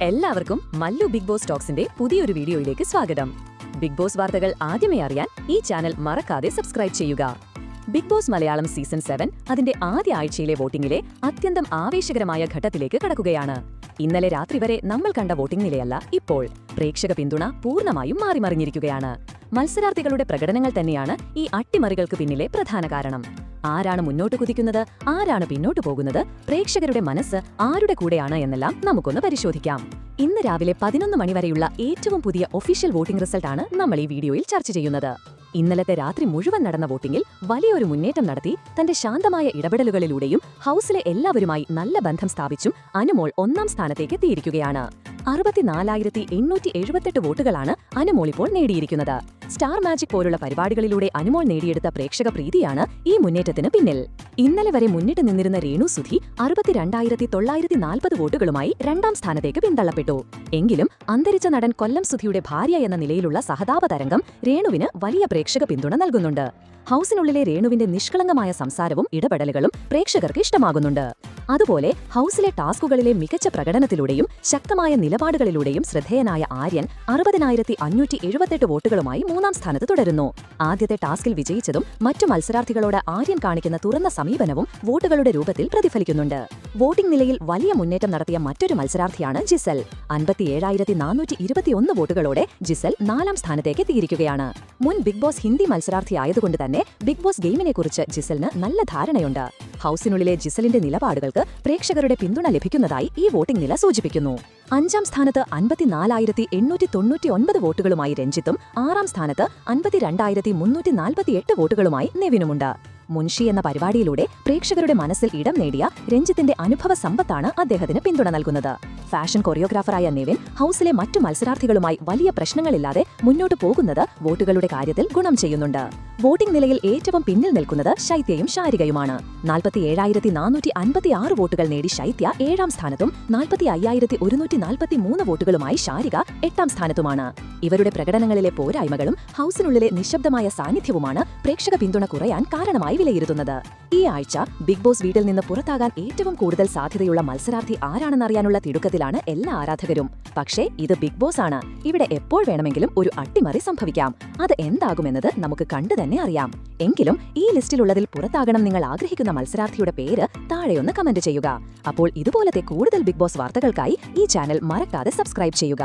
എല്ലാവർക്കും Mallu big boss ടോക്സിന്റെ പുതിയൊരു വീഡിയോയിലേക്ക് സ്വാഗതം. ബിഗ് ബോസ് വാർത്തകൾ ആദ്യമേ അറിയാൻ ഈ ചാനൽ മറക്കാതെ സബ്സ്ക്രൈബ് ചെയ്യുക. ബിഗ് ബോസ് മലയാളം സീസൺ 7 അതിന്റെ ആദ്യ ആഴ്ചയിലെ വോട്ടിംഗിലെ അത്യന്തം ആവേശകരമായ ഘട്ടത്തിലേക്ക് കടക്കുകയാണ്. ഇന്നലെ രാത്രി വരെ നമ്മൾ കണ്ട വോട്ടിംഗ് നിലയല്ല ഇപ്പോൾ. പ്രേക്ഷക പിന്തുണ പൂർണ്ണമായും മാറിമറിഞ്ഞിരിക്കുകയാണ്. മത്സരാർത്ഥികളുടെ പ്രകടനങ്ങൾ തന്നെയാണ് ഈ അട്ടിമറികൾക്ക് പിന്നിലെ പ്രധാന കാരണം. ആരാണ് മുന്നോട്ട് കുതിക്കുന്നത്, ആരാണ് പിന്നോട്ട് പോകുന്നത്, പ്രേക്ഷകരുടെ മനസ്സ് ആരുടെ കൂടെയാണ് എന്നെല്ലാം നമുക്കൊന്ന് പരിശോധിക്കാം. ഇന്ന് രാവിലെ 11 മണിവരെയുള്ള ഏറ്റവും പുതിയ ഒഫീഷ്യൽ വോട്ടിംഗ് റിസൾട്ടാണ് നമ്മൾ ഈ വീഡിയോയിൽ ചർച്ച ചെയ്യുന്നത്. ഇന്നലത്തെ രാത്രി മുഴുവൻ നടന്ന വോട്ടിംഗിൽ വലിയൊരു മുന്നേറ്റം നടത്തി തന്റെ ശാന്തമായ ഇടപെടലുകളിലൂടെയും ഹൌസിലെ എല്ലാവരുമായി നല്ല ബന്ധം സ്ഥാപിച്ചും അനുമോൾ 1ാം സ്ഥാനത്തേക്ക് എത്തിയിരിക്കുകയാണ്. 64,878 വോട്ടുകളാണ് അനുമോൾ ഇപ്പോൾ നേടിയിരിക്കുന്നത്. സ്റ്റാർ മാജിക് പോലുള്ള പരിപാടികളിലൂടെ അനുമോൾ നേടിയെടുത്ത പ്രേക്ഷക പ്രീതിയാണ് ഈ മുന്നേറ്റത്തിന് പിന്നിൽ. ഇന്നലെ വരെ മുന്നിട്ട് നിന്നിരുന്ന രേണു സുധി 62,940 വോട്ടുകളുമായി 2ാം സ്ഥാനത്തേക്ക് പിന്തള്ളപ്പെട്ടു. എങ്കിലും അന്തരിച്ച നടൻ കൊല്ലം സുധിയുടെ ഭാര്യ എന്ന നിലയിലുള്ള സഹതാപ തരംഗം രേണുവിന് വലിയ പ്രേക്ഷക പിന്തുണ നൽകുന്നുണ്ട്. ഹൌസിനുള്ളിലെ രേണുവിന്റെ നിഷ്കളങ്കമായ സംസാരവും ഇടപെടലുകളും പ്രേക്ഷകർക്ക് ഇഷ്ടമാകുന്നുണ്ട്. അതുപോലെ ഹൌസിലെ ടാസ്കുകളിലെ മികച്ച പ്രകടനത്തിലൂടെയും ശക്തമായ നിലപാടുകളിലൂടെയും ശ്രദ്ധേയനായ ആര്യൻ 60,578 വോട്ടുകളുമായി 3ാം സ്ഥാനത്ത് തുടരുന്നു. ആദ്യത്തെ ടാസ്കിൽ വിജയിച്ചതും മറ്റു മത്സരാർത്ഥികളോട് ആര്യൻ കാണിക്കുന്ന തുറന്ന സമീപനവും വോട്ടുകളുടെ രൂപത്തിൽ പ്രതിഫലിക്കുന്നുണ്ട്. വോട്ടിംഗ് നിലയിൽ വലിയ മുന്നേറ്റം നടത്തിയ മറ്റൊരു മത്സരാർത്ഥിയാണ് ജിസൽ. 57,421 വോട്ടുകളോടെ ജിസൽ 4ാം സ്ഥാനത്തേക്ക് എത്തിയിരിക്കുകയാണ്. മുൻ ബിഗ് ബോസ് ഹിന്ദി മത്സരാർത്ഥിയായതുകൊണ്ട് തന്നെ ബിഗ് ബോസ് ഗെയിമിനെക്കുറിച്ച് ജിസലിന് നല്ല ധാരണയുണ്ട്. ഹൌസിനുള്ളിലെ ജിസലിന്റെ നിലപാടുകൾക്ക് പ്രേക്ഷകരുടെ പിന്തുണ ലഭിക്കുന്നതായി ഈ വോട്ടിംഗ് നില സൂചിപ്പിക്കുന്നു. 5ാം സ്ഥാനത്ത് 54,899 വോട്ടുകളുമായി രഞ്ജിത്തും 6ാം സ്ഥാനത്ത് 52,348 വോട്ടുകളുമായി നെവിനുമുണ്ട്. മുൻഷി എന്ന പരിപാടിയിലൂടെ പ്രേക്ഷകരുടെ മനസ്സിൽ ഇടം നേടിയ രഞ്ജിത്തിന്റെ അനുഭവ സമ്പത്താണ് അദ്ദേഹത്തിന് പിന്തുണ നൽകുന്നത്. ഫാഷൻ കൊറിയോഗ്രാഫറായ നെവിൻ ഹൌസിലെ മറ്റു മത്സരാർത്ഥികളുമായി വലിയ പ്രശ്നങ്ങളില്ലാതെ മുന്നോട്ടു പോകുന്നത് വോട്ടുകളുടെ കാര്യത്തിൽ ഗുണം ചെയ്യുന്നുണ്ട്. വോട്ടിംഗ് നിലയിൽ ഏറ്റവും പിന്നിൽ നിൽക്കുന്നത് ശൈത്യയും ശാരികയുമാണ്. 47,456 വോട്ടുകൾ നേടി ശൈത്യ 7ാം സ്ഥാനത്തും 45,143 വോട്ടുകളുമായി ശാരിക 8ാം സ്ഥാനത്തുമാണ്. ഇവരുടെ പ്രകടനങ്ങളിലെ പോരായ്മകളും ഹൌസിനുള്ളിലെ നിശബ്ദമായ സാന്നിധ്യവുമാണ് പ്രേക്ഷക പിന്തുണ കുറയാൻ കാരണമായി വിലയിരുത്തുന്നത്. ഈ ആഴ്ച ബിഗ് ബോസ് വീട്ടിൽ നിന്ന് പുറത്താകാൻ ഏറ്റവും കൂടുതൽ സാധ്യതയുള്ള മത്സരാർത്ഥി ആരാണെന്നറിയാനുള്ള തിടുക്കത്തിലാണ് എല്ലാ ആരാധകരും. പക്ഷേ ഇത് ബിഗ് ബോസ് ആണ്. ഇവിടെ എപ്പോൾ വേണമെങ്കിലും ഒരു അട്ടിമറി സംഭവിക്കാം. അത് എന്താകുമെന്നത് നമുക്ക് കണ്ടു തന്നെ അറിയാം. എങ്കിലും ഈ ലിസ്റ്റിലുള്ളതിൽ പുറത്താകണം നിങ്ങൾ ആഗ്രഹിക്കുന്ന മത്സരാർത്ഥിയുടെ പേര് താഴെയൊന്ന് കമന്റ് ചെയ്യുക. അപ്പോൾ ഇതുപോലത്തെ കൂടുതൽ ബിഗ് ബോസ് വാർത്തകൾക്കായി ഈ ചാനൽ മറക്കാതെ സബ്സ്ക്രൈബ് ചെയ്യുക.